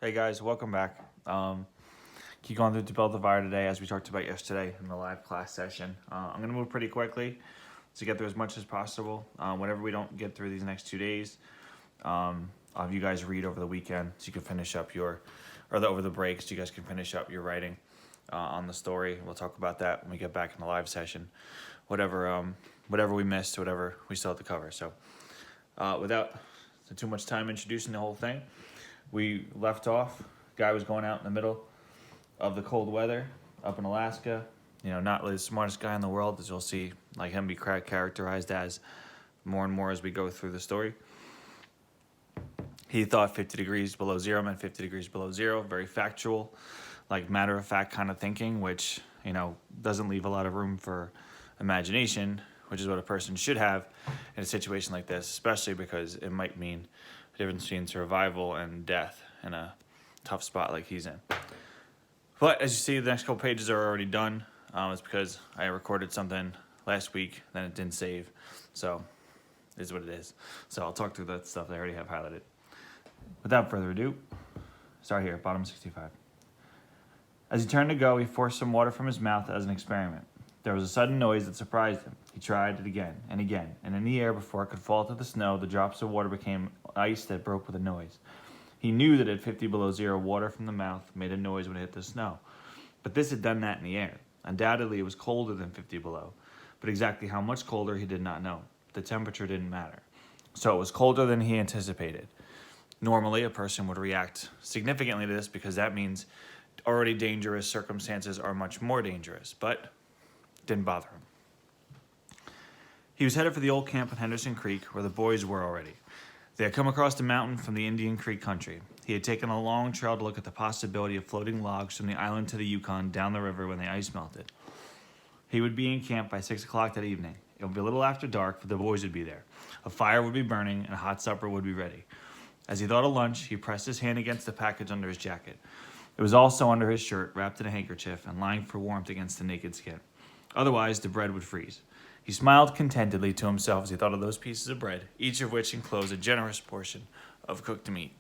Hey guys, welcome back. Keep going through Develop the Fire today, as we talked about yesterday in the live class session. I'm going to move pretty quickly to get through as much as possible. Whenever we don't get through these next 2 days, I'll have you guys read over the weekend so you can finish up over the break so you guys can finish up your writing on the story. We'll talk about that when we get back in the live session. Whatever we missed, whatever we still have to cover. So, without too much time introducing the whole thing, we left off. Guy was going out in the middle of the cold weather up in Alaska. You know, not really the smartest guy in the world, as you'll see, like him be characterized as more and more as we go through the story. He thought 50 degrees below zero meant 50 degrees below zero. Very factual, like matter of fact kind of thinking, which, you know, doesn't leave a lot of room for imagination, which is what a person should have in a situation like this, especially because it might mean the difference between survival and death in a tough spot like he's in. But as you see, the next couple pages are already done. It's because I recorded something last week, then it didn't save. So it is what it is. So I'll talk through that stuff that I already have highlighted. Without further ado, start here, bottom 65. As he turned to go, he forced some water from his mouth as an experiment. There was a sudden noise that surprised him. He tried it again, and in the air before it could fall to the snow, the drops of water became ice that broke with a noise. He knew that at 50 below zero, water from the mouth made a noise when it hit the snow. But this had done that in the air. Undoubtedly, it was colder than 50 below, but exactly how much colder he did not know. The temperature didn't matter. So it was colder than he anticipated. Normally, a person would react significantly to this because that means already dangerous circumstances are much more dangerous, but it didn't bother him. He was headed for the old camp on Henderson Creek, where the boys were already. They had come across the mountain from the Indian Creek country. He had taken a long trail to look at the possibility of floating logs from the island to the Yukon down the river when the ice melted. He would be in camp by 6 o'clock that evening. It would be a little after dark, for the boys would be there. A fire would be burning, and a hot supper would be ready. As he thought of lunch, he pressed his hand against the package under his jacket. It was also under his shirt, wrapped in a handkerchief, and lying for warmth against the naked skin. Otherwise, the bread would freeze. He smiled contentedly to himself as he thought of those pieces of bread, each of which enclosed a generous portion of cooked meat.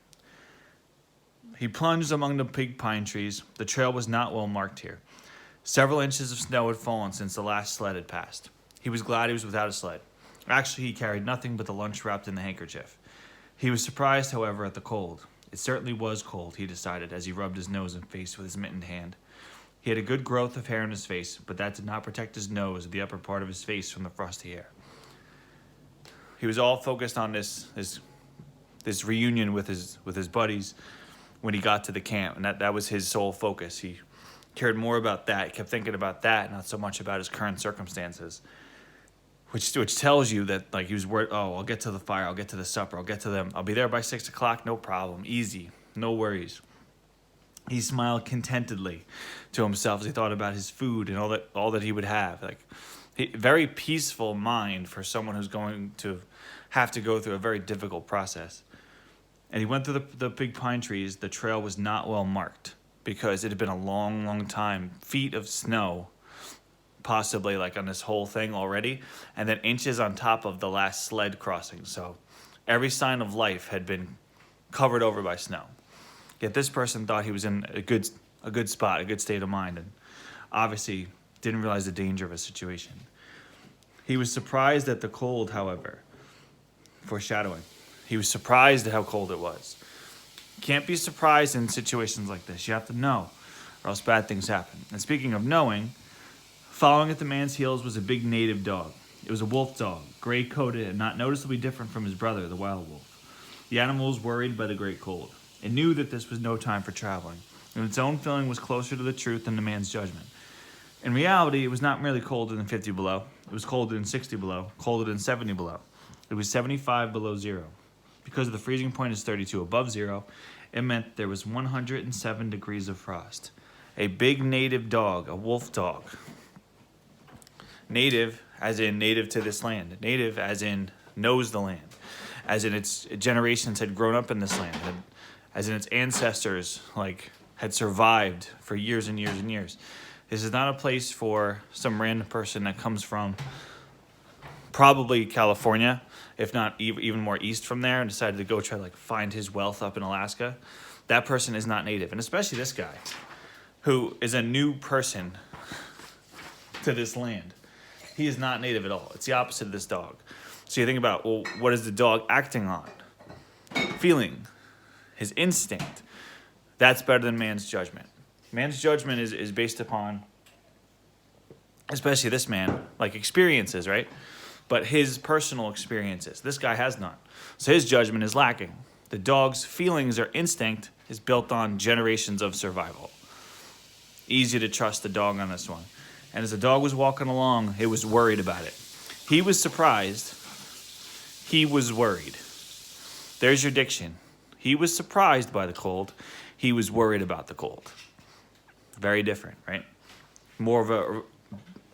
He plunged among the big pine trees. The trail was not well marked here. Several inches of snow had fallen since the last sled had passed. He was glad he was without a sled. Actually, he carried nothing but the lunch wrapped in the handkerchief. He was surprised, however, at the cold. It certainly was cold, he decided, as he rubbed his nose and face with his mittened hand. He had a good growth of hair on his face, but that did not protect his nose or the upper part of his face from the frosty air. He was all focused on this reunion with his buddies when he got to the camp, and that was his sole focus. He cared more about that. He kept thinking about that, not so much about his current circumstances, which tells you that, like, he was worried. Oh, I'll get to the fire. I'll get to the supper. I'll get to them. I'll be there by 6 o'clock. No problem. Easy. No worries. He smiled contentedly to himself as he thought about his food and all that he would have. Very peaceful mind for someone who's going to have to go through a very difficult process. And he went through the big pine trees. The trail was not well marked because it had been a long, long time. Feet of snow, possibly, like, on this whole thing already, and then inches on top of the last sled crossing. So every sign of life had been covered over by snow. Yet this person thought he was in a good spot, a good state of mind, and obviously didn't realize the danger of his situation. He was surprised at the cold, however. Foreshadowing. He was surprised at how cold it was. You can't be surprised in situations like this. You have to know, or else bad things happen. And speaking of knowing, following at the man's heels was a big native dog. It was a wolf dog, gray-coated and not noticeably different from his brother, the wild wolf. The animal was worried by the great cold. It knew that this was no time for traveling, and its own feeling was closer to the truth than the man's judgment. In reality, it was not merely colder than 50 below. It was colder than 60 below, colder than 70 below. It was 75 below zero. Because the freezing point is 32 above zero, it meant there was 107 degrees of frost. A big native dog, a wolf dog. Native, as in native to this land. Native, as in knows the land. As in its generations had grown up in this land. As in its ancestors, had survived for years and years and years. This is not a place for some random person that comes from probably California if not even more east from there, and decided to go try to like find his wealth up in Alaska, that person is not native. And especially this guy, who is a new person to this land. He is not native at all. It's the opposite of this dog. So you think about, well, what is the dog acting on? Feeling, his instinct. That's better than man's judgment. Man's judgment is based upon, especially this man, like experiences, right? But his personal experiences. This guy has none. So his judgment is lacking. The dog's feelings or instinct is built on generations of survival. Easy to trust the dog on this one. And as the dog was walking along, it was worried about it. He was surprised. He was worried. There's your diction. He was surprised by the cold. He was worried about the cold. Very different, right? More of a,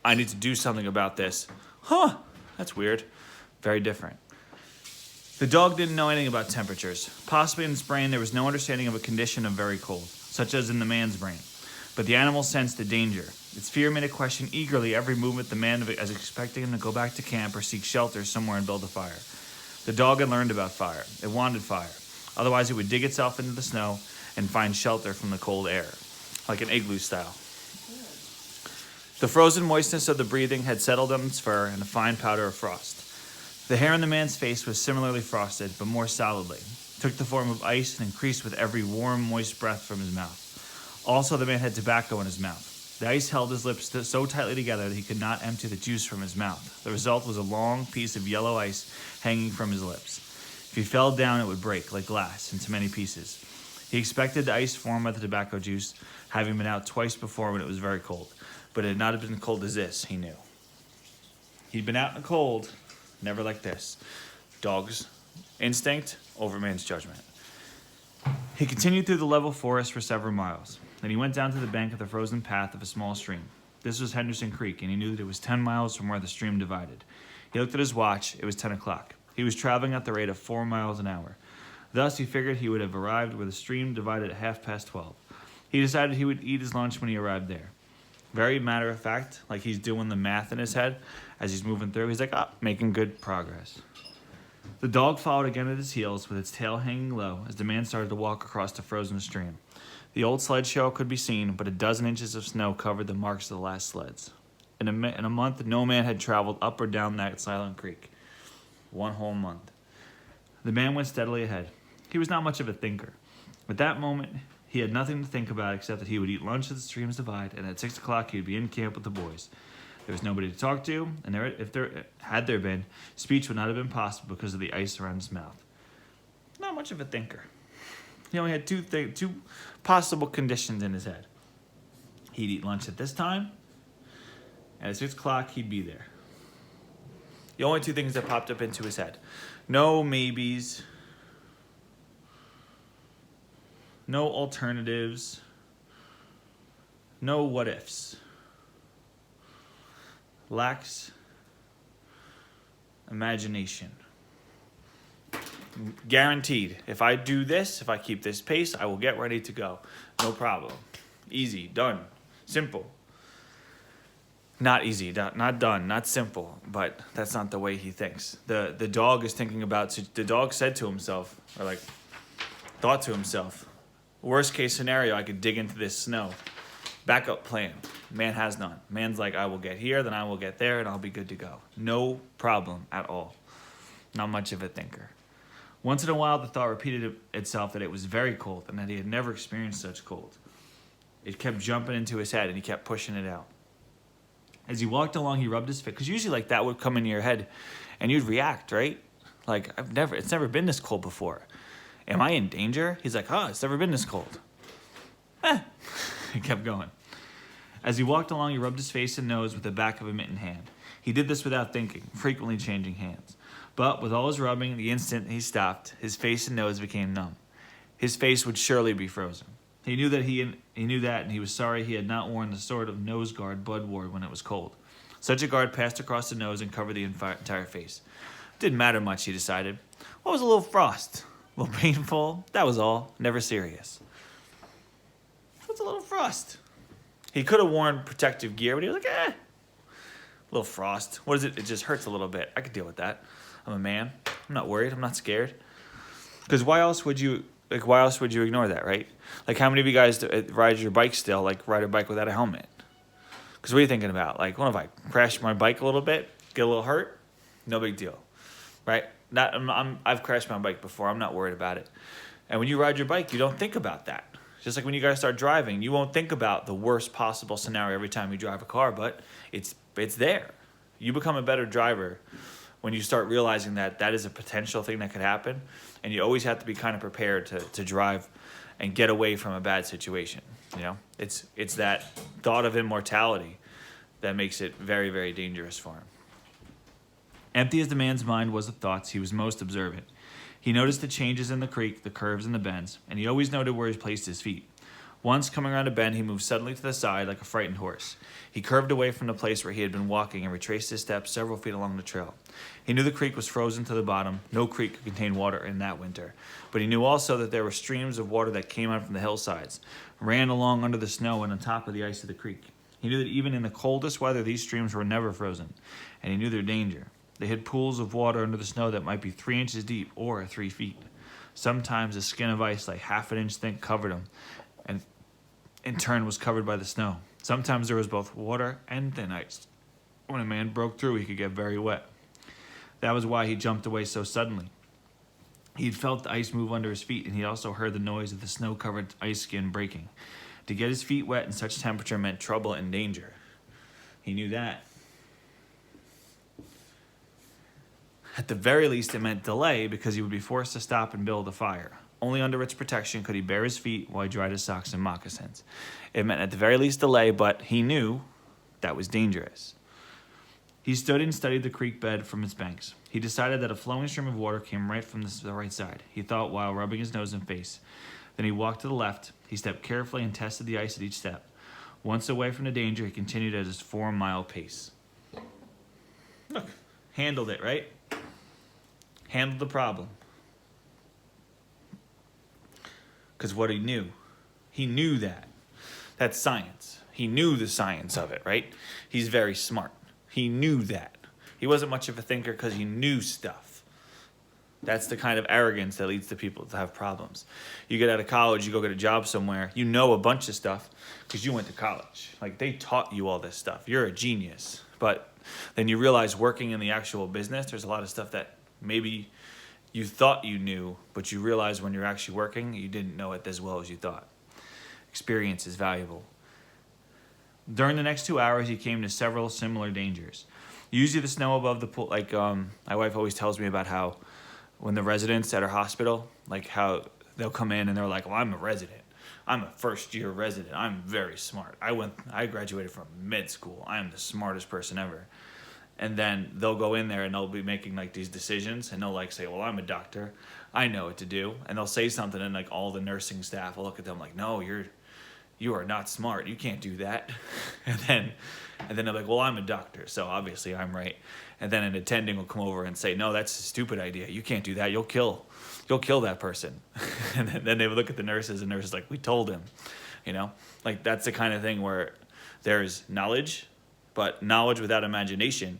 I need to do something about this. Huh, that's weird. Very different. The dog didn't know anything about temperatures. Possibly in its brain, there was no understanding of a condition of very cold, such as in the man's brain. But the animal sensed the danger. Its fear made it question eagerly every movement the man as expecting him to go back to camp or seek shelter somewhere and build a fire. The dog had learned about fire. It wanted fire. Otherwise, it would dig itself into the snow and find shelter from the cold air, like an igloo style. The frozen moistness of the breathing had settled on its fur and a fine powder of frost. The hair on the man's face was similarly frosted, but more solidly. It took the form of ice and increased with every warm, moist breath from his mouth. Also, the man had tobacco in his mouth. The ice held his lips so tightly together that he could not empty the juice from his mouth. The result was a long piece of yellow ice hanging from his lips. If he fell down, it would break, like glass, into many pieces. He expected the ice formed by the tobacco juice, having been out twice before when it was very cold. But it had not been cold as this, he knew. He'd been out in the cold, never like this. Dog's instinct over man's judgment. He continued through the level forest for several miles. Then he went down to the bank of the frozen path of a small stream. This was Henderson Creek, and he knew that it was 10 miles from where the stream divided. He looked at his watch. It was 10 o'clock. He was traveling at the rate of 4 miles an hour. Thus, he figured he would have arrived where the stream divided at 12:30. He decided he would eat his lunch when he arrived there. Very matter of fact, like he's doing the math in his head as he's moving through. He's like, making good progress. The dog followed again at his heels with its tail hanging low as the man started to walk across the frozen stream. The old sled shell could be seen, but a dozen inches of snow covered the marks of the last sleds. In a month, no man had traveled up or down that silent creek. 1 whole month. The man went steadily ahead. He was not much of a thinker. At that moment, he had nothing to think about except that he would eat lunch at the stream's divide, and at 6 o'clock he would be in camp with the boys. There was nobody to talk to, and if there had been, speech would not have been possible because of the ice around his mouth. Not much of a thinker. He only had two possible conditions in his head. He'd eat lunch at this time, and at 6 o'clock he'd be there. The only two things that popped up into his head. No maybes. No alternatives. No what ifs. Lacks imagination. Guaranteed. If I do this, if I keep this pace, I will get ready to go. No problem. Easy. Done. Simple. Not easy. Not done. Not simple. But that's not the way he thinks. The dog is thinking about... The dog said to himself, or like thought to himself, worst case scenario, I could dig into this snow. Backup plan. Man has none. Man's like, I will get here, then I will get there, and I'll be good to go. No problem at all. Not much of a thinker. Once in a while, the thought repeated itself that it was very cold and that he had never experienced such cold. It kept jumping into his head, and he kept pushing it out. As he walked along, he rubbed his face, because usually like that would come into your head, and you'd react, right? Like, it's never been this cold before. Am I in danger? He's like, it's never been this cold. He kept going. As he walked along, he rubbed his face and nose with the back of a mittened hand. He did this without thinking, frequently changing hands. But with all his rubbing, the instant he stopped, his face and nose became numb. His face would surely be frozen. He knew that, and he was sorry he had not worn the sort of nose guard Bud wore when it was cold. Such a guard passed across the nose and covered the entire face. Didn't matter much, he decided. What was a little frost? A little painful? That was all. Never serious. What's a little frost? He could have worn protective gear, but he was like, a little frost. What is it? It just hurts a little bit. I could deal with that. I'm a man. I'm not worried. I'm not scared. Because why else would you ignore that, right? Like, how many of you guys ride your bike still, like ride a bike without a helmet? Because what are you thinking about? Like, what if I crash my bike a little bit, get a little hurt? No big deal, right? I've crashed my bike before. I'm not worried about it. And when you ride your bike, you don't think about that. Just like when you guys start driving, you won't think about the worst possible scenario every time you drive a car, but it's there. You become a better driver when you start realizing that that is a potential thing that could happen, and you always have to be kind of prepared to drive and get away from a bad situation. You know, it's that thought of immortality that makes it very, very dangerous for him. Empty as the man's mind was of thoughts, he was most observant. He noticed the changes in the creek, the curves and the bends, and he always noted where he placed his feet. Once, coming around a bend, he moved suddenly to the side like a frightened horse. He curved away from the place where he had been walking and retraced his steps several feet along the trail. He knew the creek was frozen to the bottom. No creek could contain water in that winter. But he knew also that there were streams of water that came out from the hillsides, ran along under the snow and on top of the ice of the creek. He knew that even in the coldest weather, these streams were never frozen, and he knew their danger. They hid pools of water under the snow that might be 3 inches deep or 3 feet. Sometimes a skin of ice like half an inch thick covered him, and in turn was covered by the snow. Sometimes there was both water and thin ice. When a man broke through, he could get very wet. That was why he jumped away so suddenly. He'd felt the ice move under his feet, and he also heard the noise of the snow-covered ice skin breaking. To get his feet wet in such temperature meant trouble and danger. He knew that. At the very least, it meant delay because he would be forced to stop and build a fire. Only under its protection could he bare his feet while he dried his socks and moccasins. It meant at the very least delay, but he knew that was dangerous. He stood and studied the creek bed from its banks. He decided that a flowing stream of water came right from the right side. He thought while rubbing his nose and face. Then he walked to the left. He stepped carefully and tested the ice at each step. Once away from the danger, he continued at his 4-mile pace. Look, handled it, right? Handled the problem. Because what he knew that. That's science. He knew the science of it, right? He's very smart. He knew that. He wasn't much of a thinker because he knew stuff. That's the kind of arrogance that leads to people to have problems. You get out of college, you go get a job somewhere, you know a bunch of stuff because you went to college. Like, they taught you all this stuff. You're a genius. But then you realize working in the actual business, there's a lot of stuff that maybe you thought you knew, but you realize when you're actually working, you didn't know it as well as you thought. Experience is valuable. During the next 2 hours, he came to several similar dangers. Usually the snow above the pool, like my wife always tells me about how when the residents at her hospital, like how they'll come in and they're like, well, I'm a resident. I'm a first-year resident. I'm very smart. I graduated from med school. I am the smartest person ever. And then they'll go in there and they'll be making like these decisions and they'll like say, well, I'm a doctor. I know what to do. And they'll say something and like all the nursing staff will look at them like, no, you are not smart. You can't do that. And then they're like, well, I'm a doctor, so obviously I'm right. And then an attending will come over and say, no, that's a stupid idea. You can't do that. You'll kill that person. And then they would look at the nurses and nurses like, we told him, you know, like that's the kind of thing where there's knowledge, but knowledge without imagination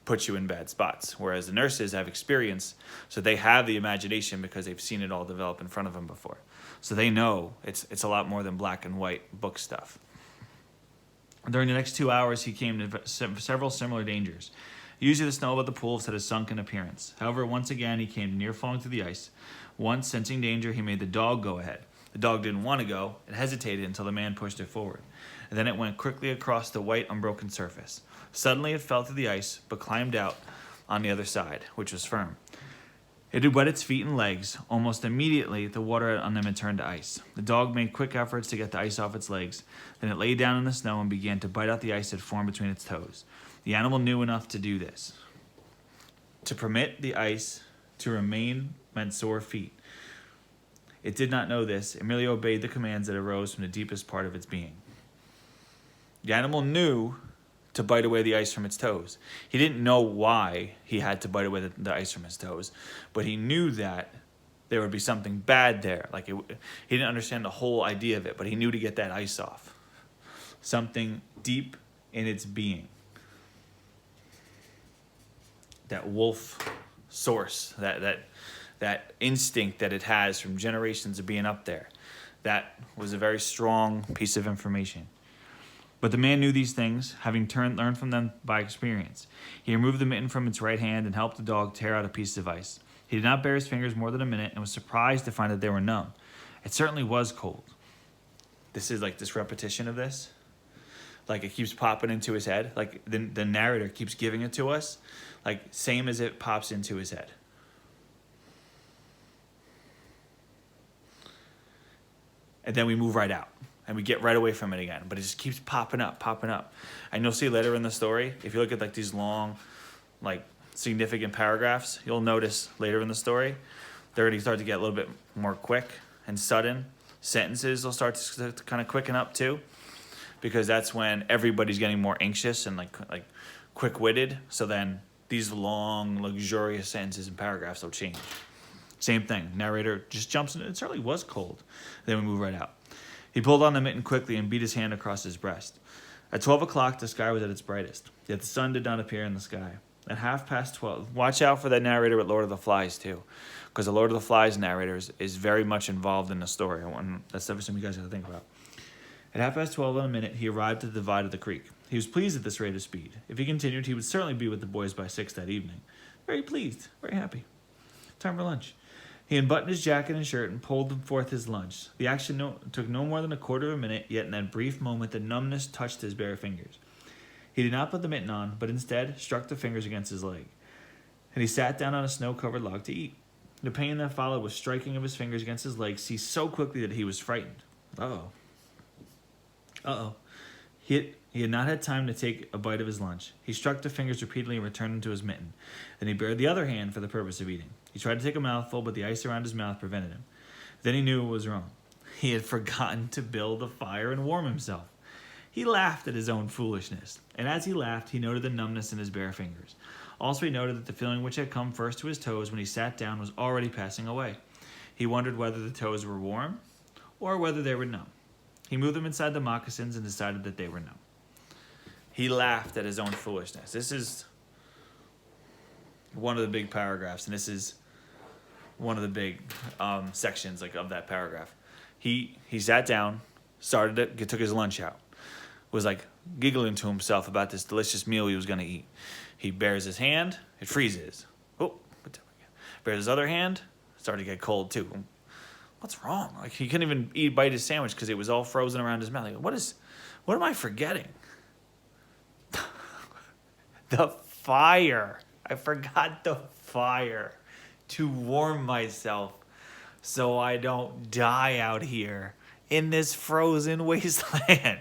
puts you in bad spots. Whereas the nurses have experience, so they have the imagination because they've seen it all develop in front of them before. So they know it's a lot more than black and white book stuff. During the next 2 hours, he came to several similar dangers. Usually the snow above the pools had a sunken appearance. However, once again, he came near falling through the ice. Once, sensing danger, he made the dog go ahead. The dog didn't want to go. It hesitated until the man pushed it forward. And then it went quickly across the white, unbroken surface. Suddenly, it fell through the ice, but climbed out on the other side, which was firm. It had wet its feet and legs. Almost immediately, the water on them had turned to ice. The dog made quick efforts to get the ice off its legs. Then it lay down in the snow and began to bite out the ice that formed between its toes. The animal knew enough to do this. To permit the ice to remain meant sore feet. It did not know this. It merely obeyed the commands that arose from the deepest part of its being. The animal knew to bite away the ice from its toes. He didn't know why he had to bite away the ice from his toes, but he knew that there would be something bad there. He didn't understand the whole idea of it, but he knew to get that ice off. Something deep in its being. That wolf source, that instinct that it has from generations of being up there. That was a very strong piece of information. But the man knew these things, having learned from them by experience. He removed the mitten from its right hand and helped the dog tear out a piece of ice. He did not bare his fingers more than a minute and was surprised to find that they were numb. It certainly was cold. This is like this repetition of this. Like it keeps popping into his head. Like the narrator keeps giving it to us. Like same as it pops into his head. And then we move right out. And we get right away from it again. But it just keeps popping up. And you'll see later in the story, if you look at like these long, like significant paragraphs, you'll notice later in the story, they're going to start to get a little bit more quick and sudden. Sentences will start to kind of quicken up too. Because that's when everybody's getting more anxious and like quick-witted. So then these long, luxurious sentences and paragraphs will change. Same thing. Narrator just jumps in. It certainly was cold. Then we move right out. He pulled on the mitten quickly and beat his hand across his breast. At 12 o'clock, the sky was at its brightest. Yet the sun did not appear in the sky. At 12:30, watch out for that narrator at Lord of the Flies too. Because the Lord of the Flies narrator is very much involved in the story. That's something you guys have to think about. At 12:30 in a minute, he arrived at the divide of the creek. He was pleased at this rate of speed. If he continued, he would certainly be with the boys by 6 that evening. Very pleased, very happy. Time for lunch. He unbuttoned his jacket and shirt and pulled forth his lunch. The action took no more than a quarter of a minute, yet in that brief moment the numbness touched his bare fingers. He did not put the mitten on, but instead struck the fingers against his leg. And he sat down on a snow-covered log to eat. The pain that followed was striking of his fingers against his leg ceased so quickly that he was frightened. He had not had time to take a bite of his lunch. He struck the fingers repeatedly and returned them to his mitten. Then he bared the other hand for the purpose of eating. He tried to take a mouthful, but the ice around his mouth prevented him. Then he knew what was wrong. He had forgotten to build a fire and warm himself. He laughed at his own foolishness, and as he laughed, he noted the numbness in his bare fingers. Also, he noted that the feeling which had come first to his toes when he sat down was already passing away. He wondered whether the toes were warm or whether they were numb. He moved them inside the moccasins and decided that they were numb. He laughed at his own foolishness. This is one of the big paragraphs, and this is one of the big sections of that paragraph. He sat down, took his lunch out, was giggling to himself about this delicious meal he was going to eat. He bares his hand, it freezes. Bares his other hand, started to get cold too. What's wrong? He couldn't even bite his sandwich because it was all frozen around his mouth. What am I forgetting? The fire. I forgot the fire to warm myself so I don't die out here in this frozen wasteland.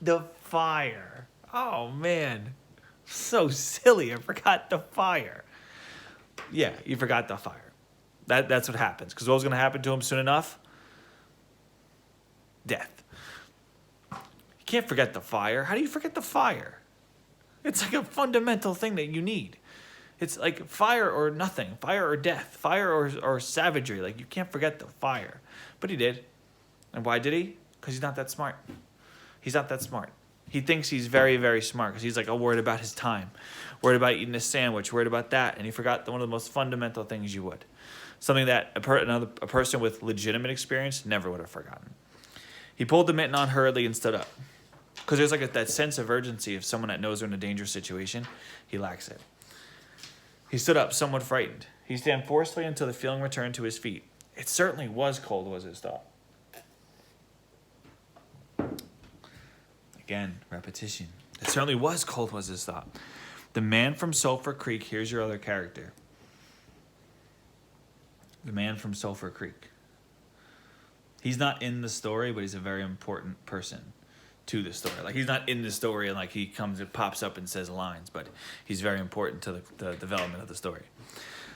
The fire. Oh, man. So silly. I forgot the fire. Yeah, you forgot the fire. That's what happens. Because what was going to happen to him soon enough? Death. You can't forget the fire. How do you forget the fire? It's a fundamental thing that you need. It's like fire or nothing. Fire or death. Fire or savagery. You can't forget the fire. But he did. And why did he? Because he's not that smart. He's not that smart. He thinks he's very, very smart because he's worried about his time. Worried about eating a sandwich. Worried about that. And he forgot one of the most fundamental things you would. Something that a person with legitimate experience never would have forgotten. He pulled the mitten on hurriedly and stood up. Because there's that sense of urgency of someone that knows they're in a dangerous situation. He lacks it. He stood up, somewhat frightened. He stand forcefully until the feeling returned to his feet. It certainly was cold, was his thought. Again, repetition. It certainly was cold, was his thought. The man from Sulphur Creek, here's your other character. The man from Sulphur Creek. He's not in the story, but he's a very important person to the story. He's not in the story and he comes and pops up and says lines, but he's very important to the development of the story.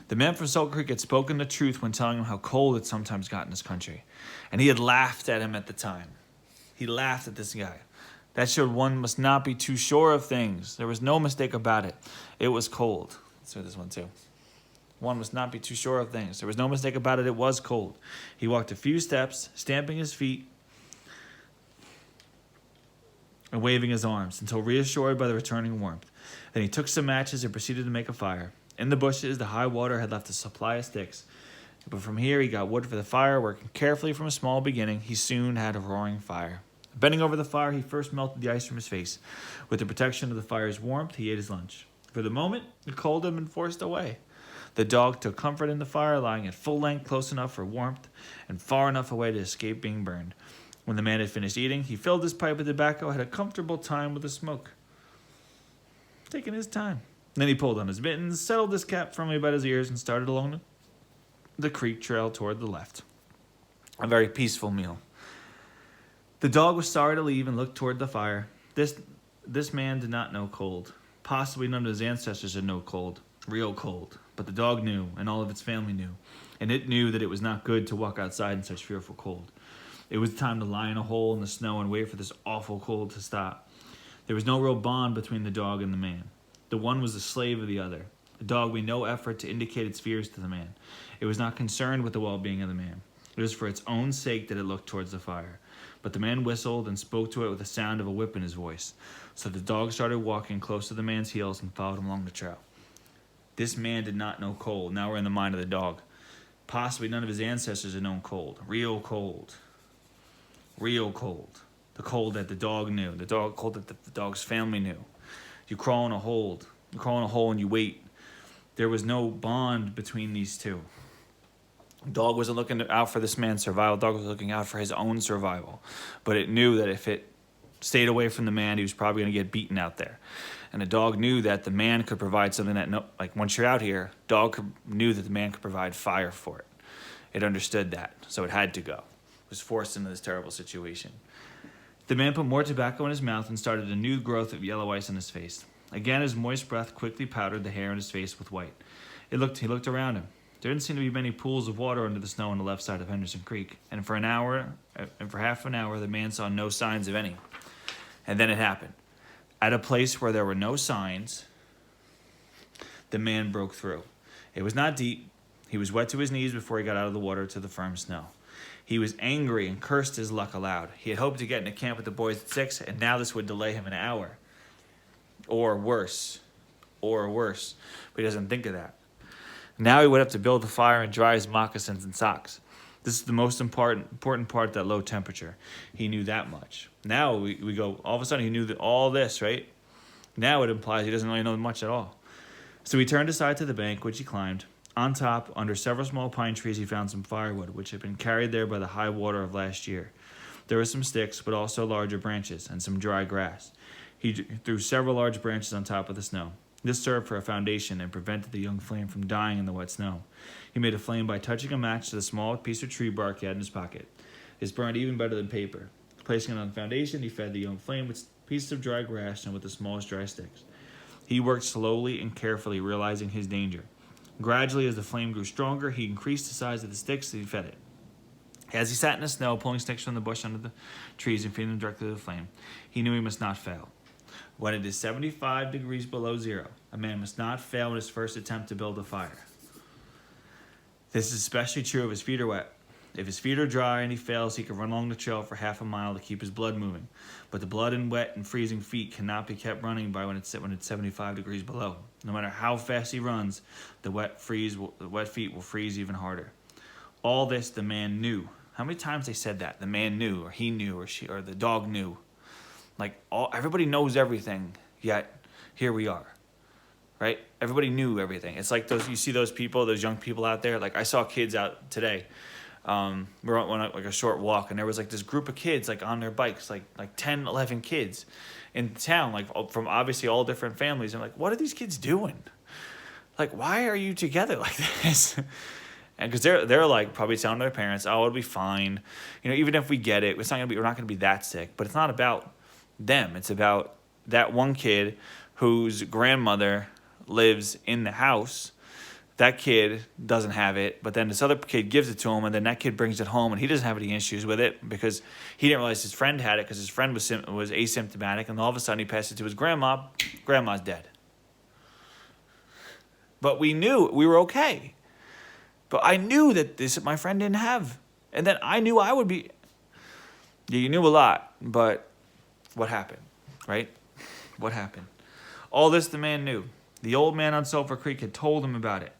The man from Sulphur Creek had spoken the truth when telling him how cold it sometimes got in his country, and he had laughed at him at the time. He laughed at this guy. That showed one must not be too sure of things. There was no mistake about it. It was cold. Let's read this one too. One must not be too sure of things. There was no mistake about it. It was cold. He walked a few steps, stamping his feet and waving his arms until reassured by the returning warmth. Then he took some matches and proceeded to make a fire. In the bushes, the high water had left a supply of sticks. But from here, he got wood for the fire. Working carefully from a small beginning, he soon had a roaring fire. Bending over the fire, he first melted the ice from his face. With the protection of the fire's warmth, he ate his lunch. For the moment, the cold had been forced away. The dog took comfort in the fire, lying at full length, close enough for warmth, and far enough away to escape being burned. When the man had finished eating, he filled his pipe with tobacco, had a comfortable time with the smoke. Taking his time. Then he pulled on his mittens, settled his cap firmly about his ears, and started along the creek trail toward the left. A very peaceful meal. The dog was sorry to leave and looked toward the fire. This man did not know cold. Possibly none of his ancestors had known cold, real cold. But the dog knew, and all of its family knew. And it knew that it was not good to walk outside in such fearful cold. It was time to lie in a hole in the snow and wait for this awful cold to stop. There was no real bond between the dog and the man. The one was the slave of the other. The dog made no effort to indicate its fears to the man. It was not concerned with the well-being of the man. It was for its own sake that it looked towards the fire. But the man whistled and spoke to it with the sound of a whip in his voice. So the dog started walking close to the man's heels and followed him along the trail. This man did not know cold. Now we're in the mind of the dog. Possibly none of his ancestors had known cold. Real cold. Real cold. The cold that the dog knew. The cold that the dog's family knew. You crawl in a hole. You crawl in a hole and you wait. There was no bond between these two. The dog wasn't looking out for this man's survival. The dog was looking out for his own survival. But it knew that if it stayed away from the man, he was probably going to get beaten out there. And the dog knew that the man could provide something that, like once you're out here, knew that the man could provide fire for it. It understood that, so it had to go. It was forced into this terrible situation. The man put more tobacco in his mouth and started a new growth of yellow ice on his face. Again, his moist breath quickly powdered the hair on his face with white. He looked around him. There didn't seem to be many pools of water under the snow on the left side of Henderson Creek, and for half an hour, the man saw no signs of any. And then it happened. At a place where there were no signs, the man broke through. It was not deep. He was wet to his knees before he got out of the water to the firm snow. He was angry and cursed his luck aloud. He had hoped to get into camp with the boys at 6, and now this would delay him an hour. Or worse. But he doesn't think of that. Now he would have to build a fire and dry his moccasins and socks. This is the most important part, that low temperature. He knew that much. Now we go, all of a sudden he knew that all this, right? Now it implies he doesn't really know much at all. So he turned aside to the bank, which he climbed. On top, under several small pine trees, he found some firewood, which had been carried there by the high water of last year. There were some sticks, but also larger branches, and some dry grass. He threw several large branches on top of the snow. This served for a foundation and prevented the young flame from dying in the wet snow. He made a flame by touching a match to the small piece of tree bark he had in his pocket. It burned even better than paper. Placing it on the foundation, he fed the young flame with pieces of dry grass and with the smallest dry sticks. He worked slowly and carefully, realizing his danger. Gradually, as the flame grew stronger, he increased the size of the sticks that he fed it. As he sat in the snow, pulling sticks from the bush under the trees and feeding them directly to the flame, he knew he must not fail. When it is 75 degrees below zero, a man must not fail in his first attempt to build a fire. This is especially true if his feet are wet. If his feet are dry and he fails, he can run along the trail for half a mile to keep his blood moving. But the blood in wet and freezing feet cannot be kept running when it's 75 degrees below. No matter how fast he runs, the wet feet will freeze even harder. All this the man knew. How many times they said that? The man knew, or he knew, or she, or the dog knew. Everybody knows everything, yet here we are, right? Everybody knew everything. It's like you see those people, those young people out there. Like I saw kids out today. We were on a short walk, and there was this group of kids on their bikes, like 10, 11 kids in town, from obviously all different families. I'm like, what are these kids doing? Why are you together like this? And because they're probably telling their parents, oh, it'll be fine. Even if we get it, we're not gonna be that sick. But it's not about them. It's about that one kid whose grandmother lives in the house. That kid doesn't have it, but then this other kid gives it to him, and then that kid brings it home, and he doesn't have any issues with it because he didn't realize his friend had it because his friend was asymptomatic, and all of a sudden he passed it to his grandma. Grandma's dead. But we knew we were okay. But I knew that my friend didn't have, and then I knew I would be. You knew a lot, but what happened, right? What happened? All this the man knew. The old man on Sulphur Creek had told him about it,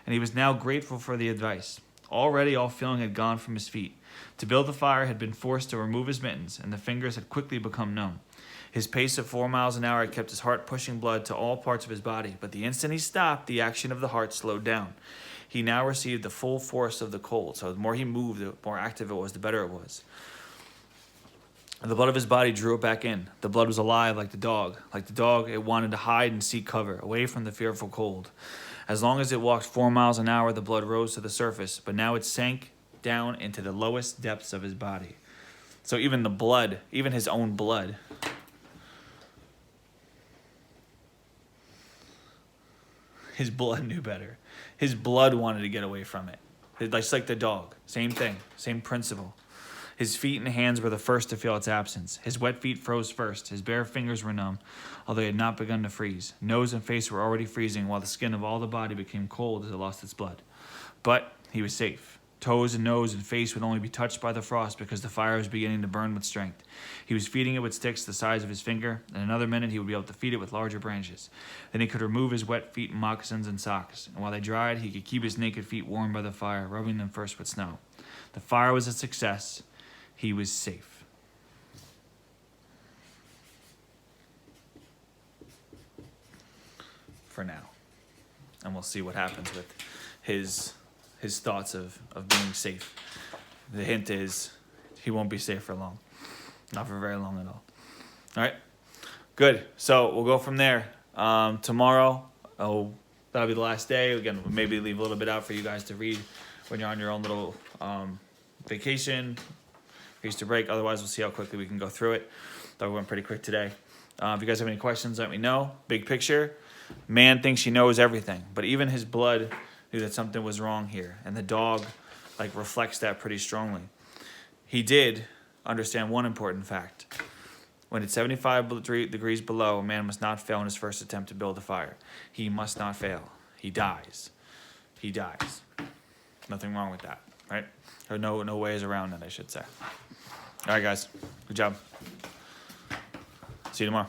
and he was now grateful for the advice. Already all feeling had gone from his feet. To build the fire had been forced to remove his mittens, and the fingers had quickly become numb. His pace of 4 miles an hour had kept his heart pushing blood to all parts of his body, but the instant he stopped, the action of the heart slowed down. He now received the full force of the cold, so the more he moved, the more active it was, the better it was. The blood of his body drew it back in. The blood was alive like the dog. Like the dog, it wanted to hide and seek cover, away from the fearful cold. As long as it walked 4 miles an hour, the blood rose to the surface, but now it sank down into the lowest depths of his body. So even the blood, even his own blood, his blood knew better. His blood wanted to get away from it. It's like the dog. Same thing, same principle. His feet and hands were the first to feel its absence. His wet feet froze first. His bare fingers were numb, although they had not begun to freeze. Nose and face were already freezing, while the skin of all the body became cold as it lost its blood. But he was safe. Toes and nose and face would only be touched by the frost because the fire was beginning to burn with strength. He was feeding it with sticks the size of his finger. In another minute, he would be able to feed it with larger branches. Then he could remove his wet feet in moccasins and socks, and while they dried, he could keep his naked feet warm by the fire, rubbing them first with snow. The fire was a success. He was safe. For now. And we'll see what happens with his thoughts of being safe. The hint is he won't be safe for long. Not for very long at all. All right. Good. So we'll go from there. Tomorrow, that'll be the last day. Again, we'll maybe leave a little bit out for you guys to read when you're on your own little vacation, Easter break. Otherwise, we'll see how quickly we can go through it. Thought we went pretty quick today. If you guys have any questions, let me know. Big picture. Man thinks he knows everything, but even his blood knew that something was wrong here, and the dog reflects that pretty strongly. He did understand one important fact. When it's 75 degrees below, a man must not fail in his first attempt to build a fire. He must not fail. He dies. He dies. Nothing wrong with that, right? Or no ways around it, I should say. All right, guys. Good job. See you tomorrow.